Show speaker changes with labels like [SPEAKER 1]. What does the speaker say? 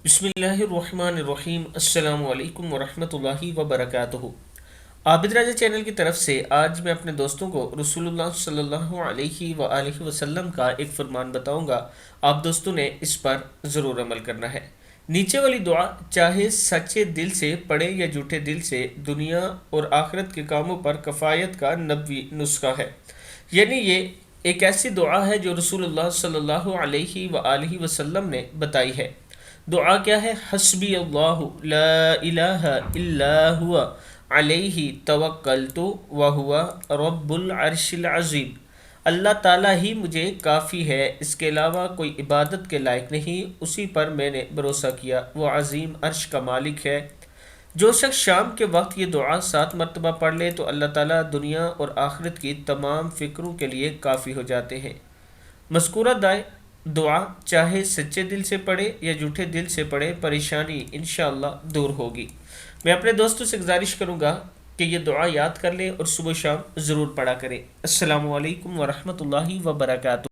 [SPEAKER 1] بسم اللہ الرحمن الرحیم، السلام علیکم ورحمۃ اللہ وبرکاتہ۔ عابد راجہ چینل کی طرف سے آج میں اپنے دوستوں کو رسول اللہ صلی اللہ علیہ وآلہ وسلم کا ایک فرمان بتاؤں گا۔ آپ دوستوں نے اس پر ضرور عمل کرنا ہے۔ نیچے والی دعا چاہے سچے دل سے پڑھے یا جھوٹے دل سے، دنیا اور آخرت کے کاموں پر کفایت کا نبوی نسخہ ہے۔ یعنی یہ ایک ایسی دعا ہے جو رسول اللہ صلی اللہ علیہ وآلہ وسلم نے بتائی ہے۔ دعا کیا ہے؟ حسبی اللہ لا الہ الا ہوا علیہ توکلت وہو رب العرش العظیم۔ اللہ تعالیٰ ہی مجھے کافی ہے، اس کے علاوہ کوئی عبادت کے لائق نہیں، اسی پر میں نے بھروسہ کیا، وہ عظیم عرش کا مالک ہے۔ جو شخص شام کے وقت یہ دعا 7 مرتبہ پڑھ لے تو اللہ تعالیٰ دنیا اور آخرت کی تمام فکروں کے لیے کافی ہو جاتے ہیں۔ مذکورہ دعا چاہے سچے دل سے پڑھے یا جھوٹے دل سے پڑھے، پریشانی انشاءاللہ دور ہوگی۔ میں اپنے دوستوں سے گزارش کروں گا کہ یہ دعا یاد کر لیں اور صبح و شام ضرور پڑھا کریں۔ السلام علیکم ورحمۃ اللہ وبرکاتہ۔